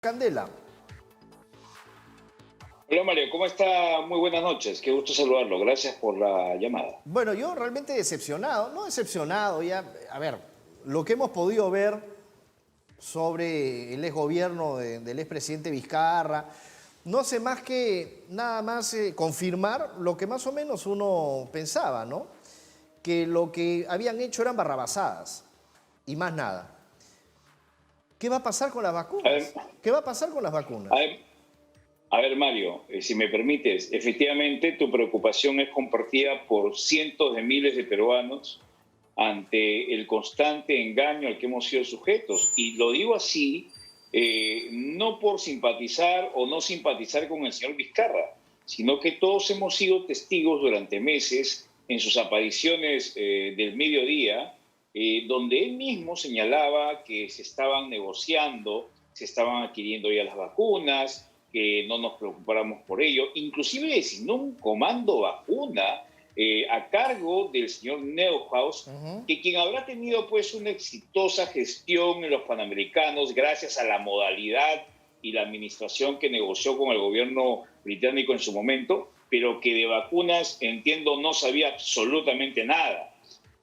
Candela. Hola Mario, ¿cómo está? Muy buenas noches, qué gusto saludarlo, gracias por la llamada. Bueno, yo realmente decepcionado, no decepcionado, ya, a ver, lo que hemos podido ver sobre el exgobierno del expresidente Vizcarra, no hace más que nada más confirmar lo que más o menos uno pensaba, ¿no? Que lo que habían hecho eran barrabasadas y más nada. ¿Qué va a pasar con las A ver, vacunas? ¿Qué va a pasar con las a vacunas? ver, a ver, Mario, si me permites, efectivamente tu preocupación es compartida por cientos de miles de peruanos ante el constante engaño al que hemos sido sujetos. Y lo digo así, no por simpatizar o no simpatizar con el señor Vizcarra, sino que todos hemos sido testigos durante meses en sus apariciones del mediodía, donde él mismo señalaba que se estaban negociando, se estaban adquiriendo ya las vacunas, que no nos preocupáramos por ello, inclusive designó un comando vacuna a cargo del señor Neuhaus, Ujú. que quien habrá tenido pues una exitosa gestión en los Panamericanos gracias a la modalidad y la administración que negoció con el gobierno británico en su momento, pero que de vacunas, entiendo, no sabía absolutamente nada.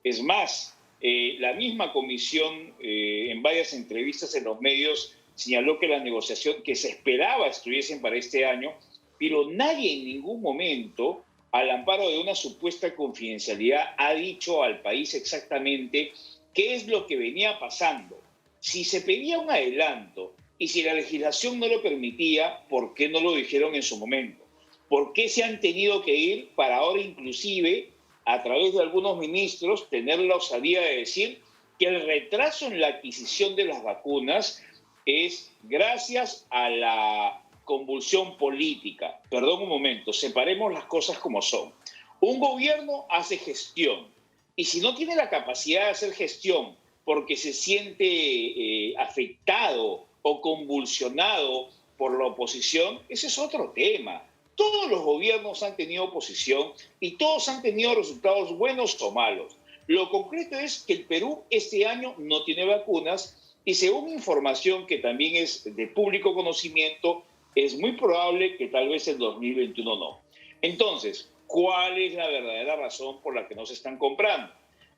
Es más, la misma comisión en varias entrevistas en los medios señaló que la negociación que se esperaba estuviesen para este año, pero nadie en ningún momento, al amparo de una supuesta confidencialidad, ha dicho al país exactamente qué es lo que venía pasando. Si se pedía un adelanto y si la legislación no lo permitía, ¿por qué no lo dijeron en su momento? ¿Por qué se han tenido que ir para ahora inclusive, a través de algunos ministros, tener la osadía de decir que el retraso en la adquisición de las vacunas es gracias a la convulsión política? Perdón un momento, separemos las cosas como son. Un gobierno hace gestión y si no tiene la capacidad de hacer gestión porque se siente afectado o convulsionado por la oposición, ese es otro tema. Todos los gobiernos han tenido oposición y todos han tenido resultados buenos o malos. Lo concreto es que el Perú este año no tiene vacunas y según información que también es de público conocimiento, es muy probable que tal vez el 2021 no. Entonces, ¿cuál es la verdadera razón por la que no se están comprando?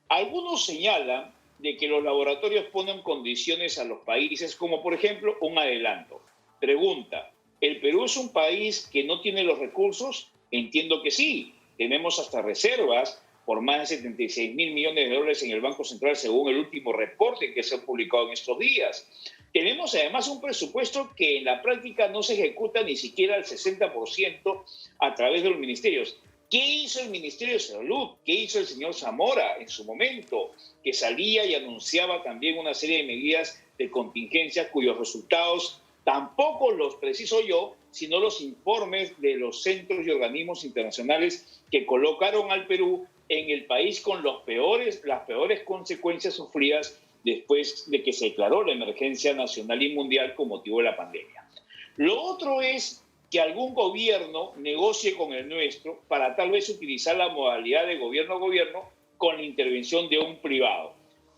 Algunos señalan de que los laboratorios ponen condiciones a los países, como por ejemplo un adelanto. Pregunta, ¿el Perú es un país que no tiene los recursos? Entiendo que sí. Tenemos hasta reservas por más de 76 mil millones de dólares en el Banco Central, según el último reporte que se ha publicado en estos días. Tenemos además un presupuesto que en la práctica no se ejecuta ni siquiera al 60% a través de los ministerios. ¿Qué hizo el Ministerio de Salud? ¿Qué hizo el señor Zamora en su momento? Que salía y anunciaba también una serie de medidas de contingencia cuyos resultados tampoco los preciso yo, sino los informes de los centros y organismos internacionales que colocaron al Perú en el país con las peores consecuencias sufridas después de que se declaró la emergencia nacional y mundial con motivo de la pandemia. Lo otro es que algún gobierno negocie con el nuestro para tal vez utilizar la modalidad de gobierno a gobierno con la intervención de un privado.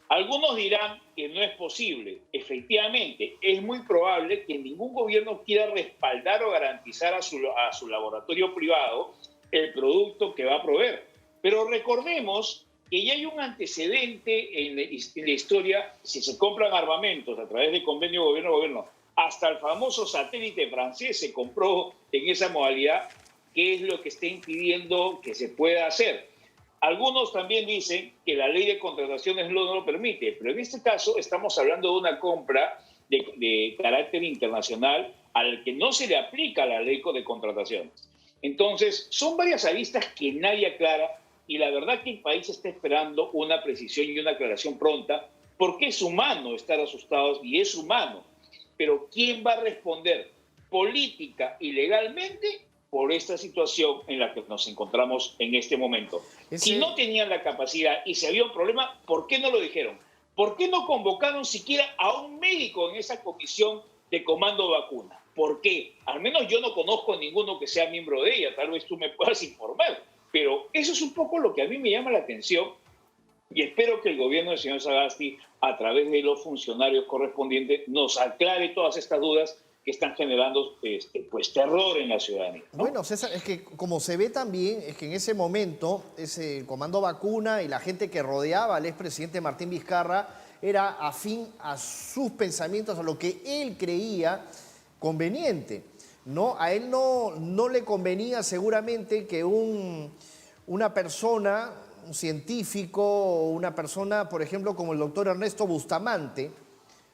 Algunos dirán que no es posible. Efectivamente, es muy probable que ningún gobierno quiera respaldar o garantizar a su laboratorio privado el producto que va a proveer. Pero recordemos que ya hay un antecedente en la historia, si se compran armamentos a través de convenio gobierno-gobierno, hasta el famoso satélite francés se compró en esa modalidad. ¿Qué es lo que está impidiendo que se pueda hacer? Algunos también dicen que la ley de contrataciones no lo permite, pero en este caso estamos hablando de una compra de carácter internacional al que no se le aplica la ley de contrataciones. Entonces, son varias aristas que nadie aclara y la verdad que el país está esperando una precisión y una aclaración pronta porque es humano estar asustados y es humano. Pero ¿quién va a responder política y legalmente por esta situación en la que nos encontramos en este momento? Si Ese, no tenían la capacidad y si había un problema, ¿por qué no lo dijeron? ¿Por qué no convocaron siquiera a un médico en esa comisión de comando vacuna? ¿Por qué? Al menos yo no conozco a ninguno que sea miembro de ella, tal vez tú me puedas informar, pero eso es un poco lo que a mí me llama la atención y espero que el gobierno del señor Sagasti, a través de los funcionarios correspondientes, nos aclare todas estas dudas que están generando pues terror en la ciudadanía, ¿no? Bueno, César, es que como se ve también, es que en ese momento, ese comando vacuna y la gente que rodeaba al expresidente Martín Vizcarra era afín a sus pensamientos, a lo que él creía conveniente, ¿no? A él no le convenía seguramente que una persona, un científico o una persona, por ejemplo, como el doctor Ernesto Bustamante,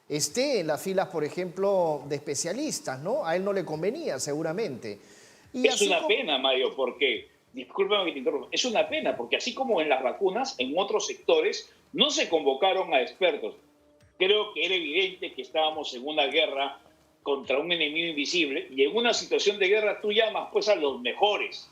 esté en las filas, por ejemplo, de especialistas, ¿no? A él no le convenía, seguramente. Y Es así una como... pena, Mario, porque, discúlpame que te interrumpa, es una pena porque así como en las vacunas, en otros sectores no se convocaron a expertos. Creo que era evidente que estábamos en una guerra contra un enemigo invisible y en una situación de guerra tú llamas pues a los mejores,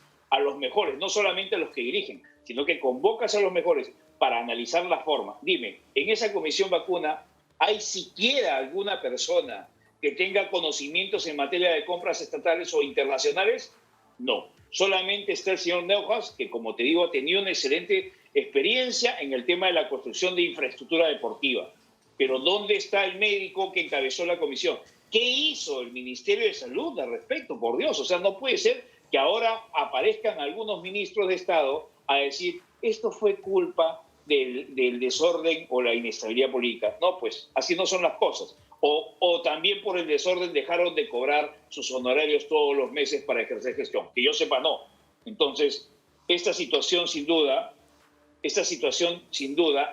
no solamente a los que dirigen, sino que convocas a los mejores para analizar la forma. Dime, en esa comisión vacuna, ¿hay siquiera alguna persona que tenga conocimientos en materia de compras estatales o internacionales? No. Solamente está el señor Neuhaus, que como te digo ha tenido una excelente experiencia en el tema de la construcción de infraestructura deportiva. Pero ¿dónde está el médico que encabezó la comisión? ¿Qué hizo el Ministerio de Salud al respecto? Por Dios, o sea, no puede ser que ahora aparezcan algunos ministros de Estado a decir esto fue culpa del desorden o la inestabilidad política. No, pues así no son las cosas. O también por el desorden dejaron de cobrar sus honorarios todos los meses para ejercer gestión. Que yo sepa, no. Entonces, esta situación sin duda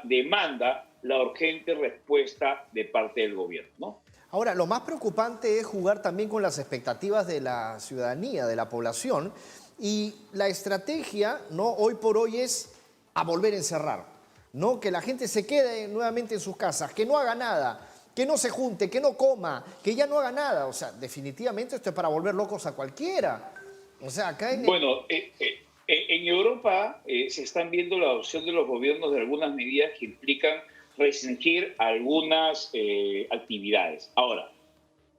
demanda la urgente respuesta de parte del gobierno, ¿no? Ahora, lo más preocupante es jugar también con las expectativas de la ciudadanía, de la población, y la estrategia, ¿no?, hoy por hoy es a volver a encerrar, ¿no? Que la gente se quede nuevamente en sus casas, que no haga nada, que no se junte, que no coma, que ya no haga nada. O sea, definitivamente esto es para volver locos a cualquiera. O sea, acá en... Bueno, en Europa se están viendo la adopción de los gobiernos de algunas medidas que implican restringir algunas actividades. Ahora,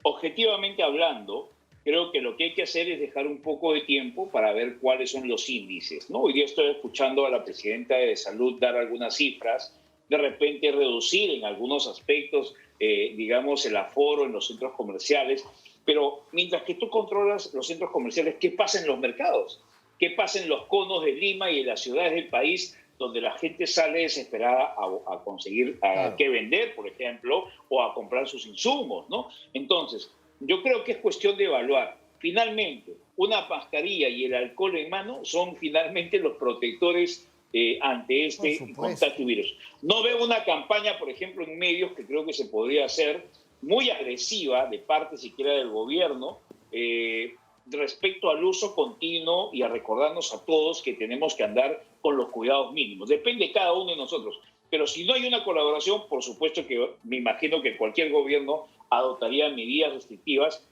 objetivamente hablando, creo que lo que hay que hacer es dejar un poco de tiempo para ver cuáles son los índices, ¿no? Hoy día estoy escuchando a la presidenta de Salud dar algunas cifras, de repente reducir en algunos aspectos, digamos, el aforo en los centros comerciales, pero mientras que tú controlas los centros comerciales, ¿qué pasa en los mercados? ¿Qué pasa en los conos de Lima y en las ciudades del país donde la gente sale desesperada a conseguir qué vender, por ejemplo, o a comprar sus insumos, ¿no? Entonces, yo creo que es cuestión de evaluar. Finalmente, una mascarilla y el alcohol en mano son finalmente los protectores ante este contagio virus. No veo una campaña, por ejemplo, en medios que creo que se podría hacer muy agresiva de parte siquiera del gobierno respecto al uso continuo y a recordarnos a todos que tenemos que andar con los cuidados mínimos. Depende de cada uno de nosotros. Pero si no hay una colaboración, por supuesto que me imagino que cualquier gobierno adoptaría medidas restrictivas,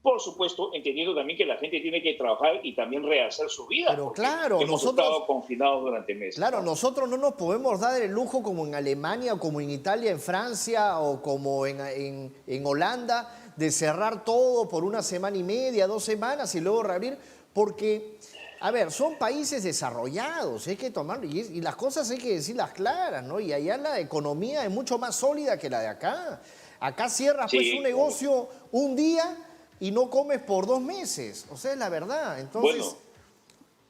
por supuesto, entendiendo también que la gente tiene que trabajar y también rehacer su vida. Pero claro, hemos estado confinados durante meses. Claro, ¿no? Nosotros no nos podemos dar el lujo como en Alemania, o como en Italia, en Francia o como en Holanda, de cerrar todo por una semana y media, 2 semanas y luego reabrir, porque, a ver, son países desarrollados, hay que tomarlo, y las cosas hay que decirlas claras, ¿no? Y allá la economía es mucho más sólida que la de acá. Acá cierras pues un negocio un día y no comes por 2 meses, o sea, es la verdad. Entonces... Bueno,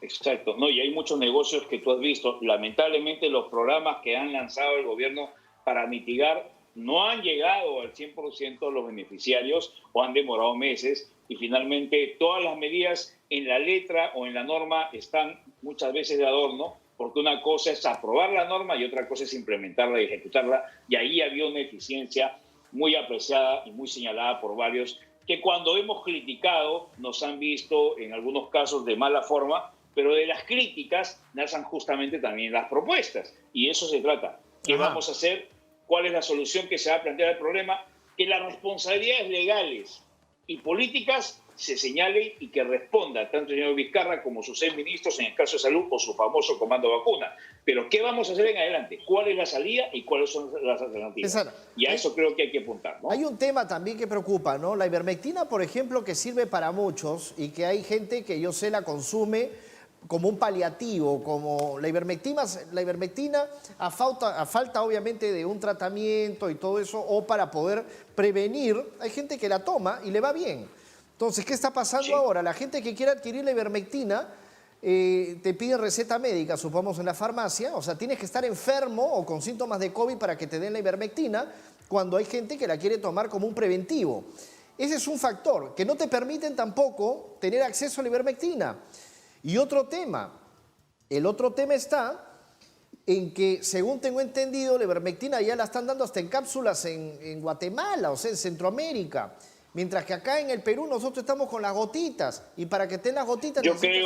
exacto, no, y hay muchos negocios que tú has visto. Lamentablemente los programas que han lanzado el gobierno para mitigar no han llegado al 100% de los beneficiarios o han demorado meses y finalmente todas las medidas en la letra o en la norma están muchas veces de adorno, porque una cosa es aprobar la norma y otra cosa es implementarla y ejecutarla, y ahí había una eficiencia muy apreciada y muy señalada por varios que cuando hemos criticado nos han visto en algunos casos de mala forma, pero de las críticas nacen justamente también las propuestas. Y eso se trata. ¿Qué vamos a hacer? ¿Cuál es la solución que se va a plantear al problema? Que las responsabilidades legales y políticas se señalen y que responda tanto el señor Vizcarra como sus 6 ministros en el caso de salud o su famoso comando vacuna. Pero ¿qué vamos a hacer en adelante? ¿Cuál es la salida y cuáles son las alternativas? César, y a eso creo que hay que apuntar, ¿no? Hay un tema también que preocupa, ¿no? La ivermectina, por ejemplo, que sirve para muchos y que hay gente que yo sé la consume como un paliativo, como la ivermectina a falta obviamente de un tratamiento y todo eso, o para poder prevenir, hay gente que la toma y le va bien. Entonces, ¿qué está pasando Sí. ahora? La gente que quiere adquirir la ivermectina te pide receta médica, supongamos en la farmacia, o sea, tienes que estar enfermo o con síntomas de COVID para que te den la ivermectina, cuando hay gente que la quiere tomar como un preventivo. Ese es un factor, que no te permiten tampoco tener acceso a la ivermectina. Y otro tema, el otro tema está en que, según tengo entendido, la ivermectina ya la están dando hasta en cápsulas en Guatemala, o sea, en Centroamérica. Mientras que acá en el Perú nosotros estamos con las gotitas. Y para que estén las gotitas Yo necesitas...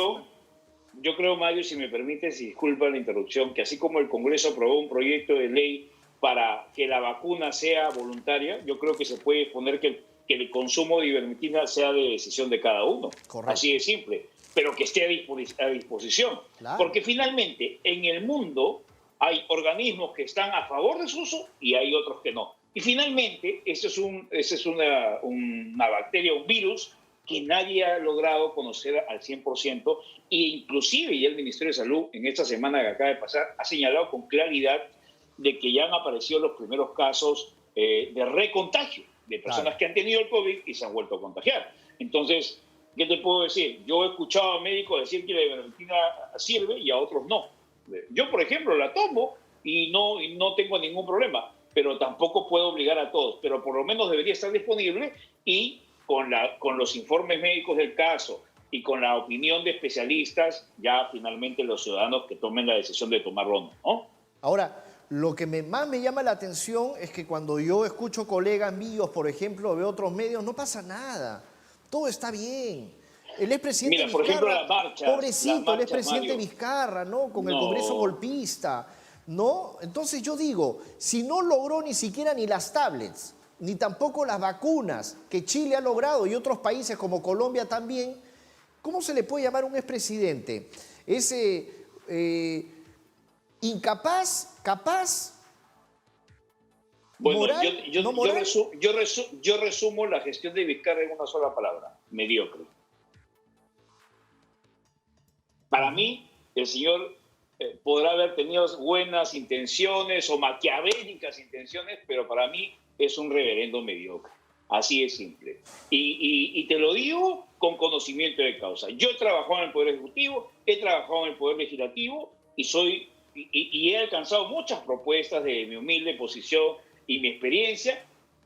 creo, Mario, si me permites, y disculpa la interrupción, que así como el Congreso aprobó un proyecto de ley para que la vacuna sea voluntaria, yo creo que se puede poner que el consumo de ivermectina sea de decisión de cada uno. Correcto. Así de simple, pero que esté a disposición. Claro. Porque finalmente en el mundo hay organismos que están a favor de su uso y hay otros que no. Y finalmente, esa es una bacteria, un virus que nadie ha logrado conocer al 100%, e inclusive ya el Ministerio de Salud en esta semana que acaba de pasar ha señalado con claridad de que ya han aparecido los primeros casos de recontagio de personas que han tenido el COVID y se han vuelto a contagiar. Entonces, ¿qué te puedo decir? Yo he escuchado a médicos decir que la ivermectina sirve y a otros no. Yo, por ejemplo, la tomo y no tengo ningún problema, pero tampoco puedo obligar a todos, pero por lo menos debería estar disponible y con los informes médicos del caso y con la opinión de especialistas, ya finalmente los ciudadanos que tomen la decisión de tomarlo, ¿no? Ahora, lo que más me llama la atención es que cuando yo escucho colegas míos, por ejemplo, de otros medios, no pasa nada. Todo está bien. El expresidente Mira, por Vizcarra, ejemplo, las marchas, pobrecito, el expresidente Mario. Vizcarra, ¿no? Con el No. Congreso golpista, ¿no? Entonces yo digo, si no logró ni siquiera ni las tablets, ni tampoco las vacunas que Chile ha logrado y otros países como Colombia también, ¿cómo se le puede llamar a un expresidente? Ese incapaz, capaz, Bueno, moral, no moral. yo resumo la gestión de Vizcarra en una sola palabra: mediocre. Para mí, el señor podrá haber tenido buenas intenciones o maquiavélicas intenciones, pero para mí es un reverendo mediocre. Así de simple. Y te lo digo con conocimiento de causa. Yo he trabajado en el Poder Ejecutivo, he trabajado en el Poder Legislativo y he alcanzado muchas propuestas de mi humilde posición y mi experiencia,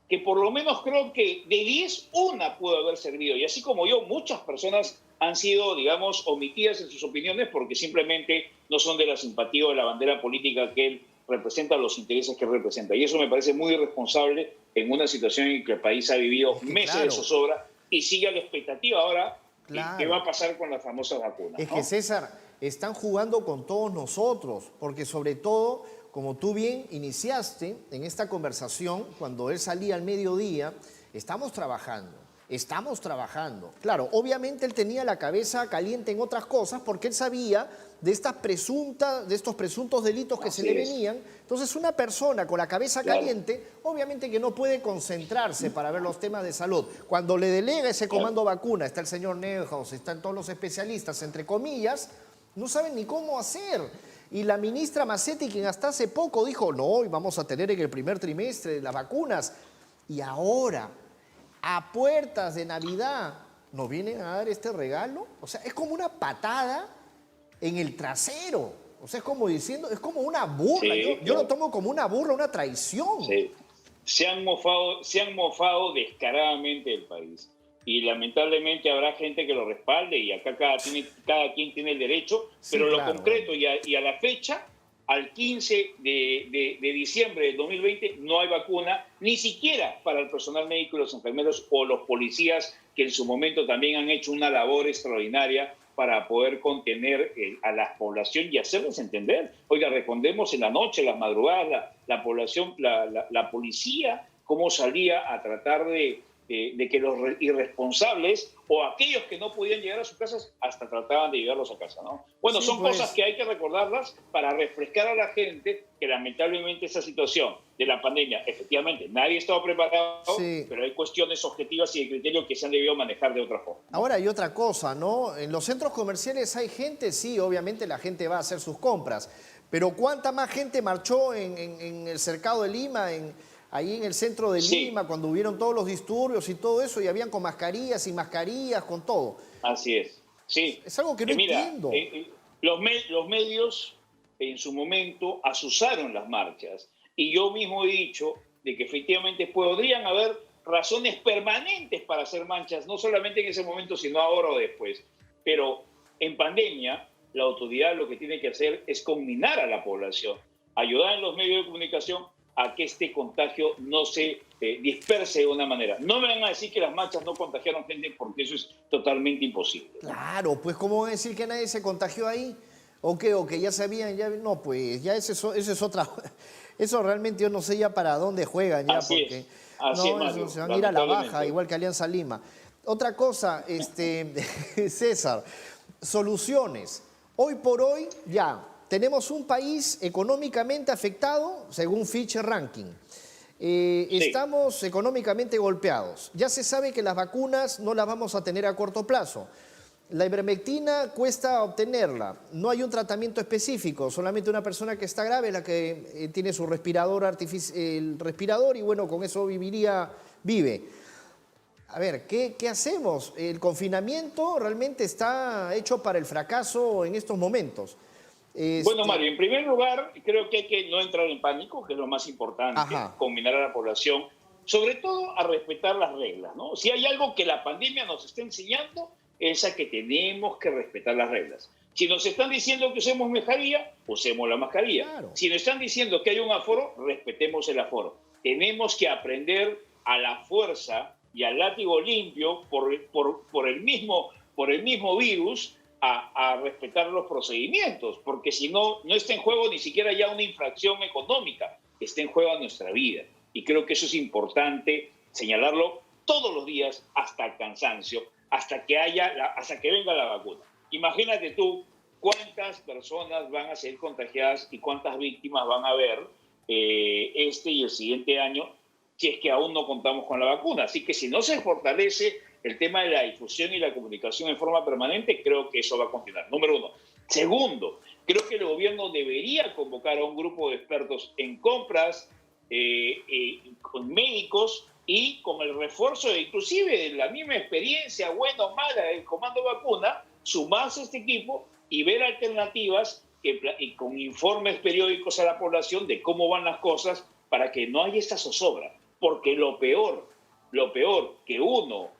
que por lo menos creo que de 10, una pudo haber servido. Y así como yo, muchas personas han sido, digamos, omitidas en sus opiniones porque simplemente no son de la simpatía o de la bandera política que él representa, los intereses que representa. Y eso me parece muy irresponsable en una situación en que el país ha vivido meses de zozobra y sigue a la expectativa ahora qué va a pasar con las famosas vacunas. Es ¿no? que, César, están jugando con todos nosotros, porque sobre todo, como tú bien iniciaste en esta conversación, cuando él salía al mediodía, estamos trabajando. Claro, obviamente él tenía la cabeza caliente en otras cosas porque él sabía de estos presuntos delitos que se le venían. Entonces, una persona con la cabeza caliente, obviamente que no puede concentrarse para ver los temas de salud. Cuando le delega ese comando vacuna, está el señor Neuhaus, están todos los especialistas, entre comillas, no saben ni cómo hacer. Y la ministra Macetti, quien hasta hace poco dijo, no, y vamos a tener en el primer trimestre las vacunas. Y ahora, a puertas de Navidad, ¿nos vienen a dar este regalo? O sea, es como una patada en el trasero. O sea, es como diciendo, es como una burla. Sí, yo lo tomo como una burla, una traición. Sí. Se han mofado descaradamente del país. Y lamentablemente habrá gente que lo respalde y acá cada quien tiene el derecho, pero Sí, lo concreto y a la fecha, al 15 de diciembre del 2020, no hay vacuna, ni siquiera para el personal médico y los enfermeros o los policías, que en su momento también han hecho una labor extraordinaria para poder contener a la población y hacerles entender. Oiga, respondemos en la noche, en las madrugadas, la población, la policía, cómo salía a tratar de que los irresponsables o aquellos que no podían llegar a sus casas hasta trataban de llevarlos a casa, ¿no? Bueno, Sí, son pues. cosas que hay que recordarlas para refrescar a la gente que lamentablemente esa situación de la pandemia, efectivamente, nadie estaba preparado, Sí. pero hay cuestiones objetivas y de criterio que se han debido manejar de otra forma. Ahora hay otra cosa, ¿no? En los centros comerciales hay gente, sí, obviamente la gente va a hacer sus compras, pero ¿cuánta más gente marchó en el cercado de Lima, ahí en el centro de Sí, Lima, cuando hubieron todos los disturbios y todo eso, y habían con mascarillas, sin mascarillas, con todo. así es. Sí. Es algo que no Mira, entiendo. los medios en su momento asusaron las marchas y yo mismo he dicho de que efectivamente podrían haber razones permanentes para hacer marchas, no solamente en ese momento, sino ahora o después. Pero en pandemia, la autoridad lo que tiene que hacer es conminar a la población, ayudar en los medios de comunicación a que este contagio no se disperse de una manera. No me van a decir que las marchas no contagiaron gente porque eso es totalmente imposible, ¿no? Claro, pues ¿cómo van a decir que nadie se contagió ahí? O que ya sabían, ya no, pues ya eso es otra. Eso realmente yo no sé ya para dónde juegan ya, porque Así es, no, eso Mario, se van a ir a la baja, lamentablemente. igual que Alianza Lima. Otra cosa, César, soluciones. Hoy por hoy ya tenemos un país económicamente afectado, según Fitch Ranking. Sí, Estamos económicamente golpeados. Ya se sabe que las vacunas no las vamos a tener a corto plazo. La ivermectina cuesta obtenerla. No hay un tratamiento específico. Solamente una persona que está grave es la que tiene su respirador el respirador y bueno, con eso vive. A ver, ¿qué hacemos? El confinamiento realmente está hecho para el fracaso en estos momentos. bueno, Este, Mario, en primer lugar, creo que hay que no entrar en pánico, que es lo más importante, ajá, combinar a la población, sobre todo a respetar las reglas, ¿no? Si hay algo que la pandemia nos está enseñando, es a que tenemos que respetar las reglas. Si nos están diciendo que usemos mascarilla, usemos la mascarilla. claro. Si nos están diciendo que hay un aforo, respetemos el aforo. Tenemos que aprender a la fuerza y al látigo limpio por el mismo virus a respetar los procedimientos, porque si no, no está en juego ni siquiera ya una infracción económica, está en juego nuestra vida. Y creo que eso es importante señalarlo todos los días hasta el cansancio, hasta que venga la vacuna. Imagínate tú cuántas personas van a ser contagiadas y cuántas víctimas van a haber este y el siguiente año si es que aún no contamos con la vacuna. Así que si no se fortalece el tema de la difusión y la comunicación en forma permanente, creo que eso va a continuar. Número uno. Segundo, creo que el gobierno debería convocar a un grupo de expertos en compras, con médicos y con el refuerzo inclusive de la misma experiencia, buena o mala, del comando vacuna, sumarse a este equipo y ver alternativas y con informes periódicos a la población de cómo van las cosas para que no haya esta zozobra. Porque lo peor que uno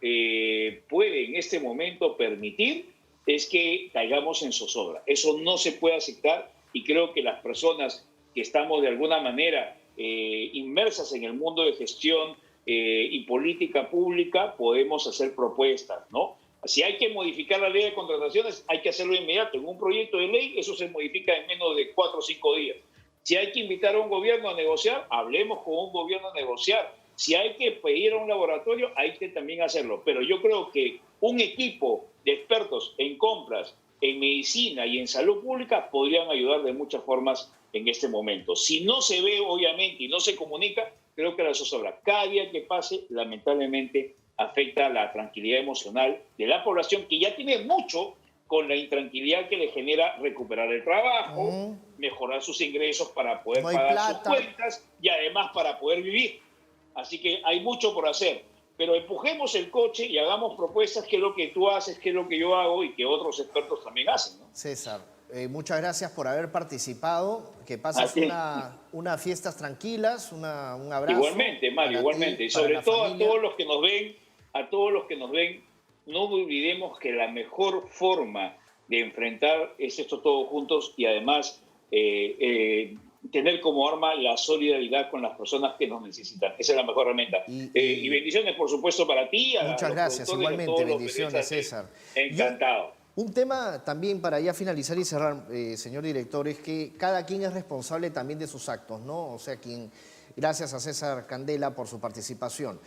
puede en este momento permitir es que caigamos en zozobra. Eso no se puede aceptar y creo que las personas que estamos de alguna manera inmersas en el mundo de gestión y política pública podemos hacer propuestas, ¿no? Si hay que modificar la ley de contrataciones, hay que hacerlo inmediato. En un proyecto de ley eso se modifica en menos de 4 o 5 días. Si hay que invitar a un gobierno a negociar, hablemos con un gobierno a negociar. Si hay que pedir a un laboratorio, hay que también hacerlo. Pero yo creo que un equipo de expertos en compras, en medicina y en salud pública podrían ayudar de muchas formas en este momento. Si no se ve, obviamente, y no se comunica, creo que la zozobra cada día que pase, lamentablemente, afecta la tranquilidad emocional de la población, que ya tiene mucho con la intranquilidad que le genera recuperar el trabajo, mejorar sus ingresos para poder No hay pagar sus plata. cuentas y además para poder vivir. Así que hay mucho por hacer. Pero empujemos el coche y hagamos propuestas, que es lo que tú haces, que es lo que yo hago y que otros expertos también hacen, ¿no? César, muchas gracias por haber participado. Que pases Así. unas fiestas tranquilas, un abrazo. Igualmente, Mario, para igualmente. ti, Y para sobre la todo familia. a todos los que nos ven, no olvidemos que la mejor forma de enfrentar es esto todos juntos y además tener como arma la solidaridad con las personas que nos necesitan. Esa es la mejor herramienta. Y bendiciones, por supuesto, para ti, a Muchas los gracias, productores, a igualmente, todos los bendiciones, periodistas. César. Encantado. Un tema también para ya finalizar y cerrar, señor director, es que cada quien es responsable también de sus actos, ¿no? O sea, gracias a César Candela por su participación.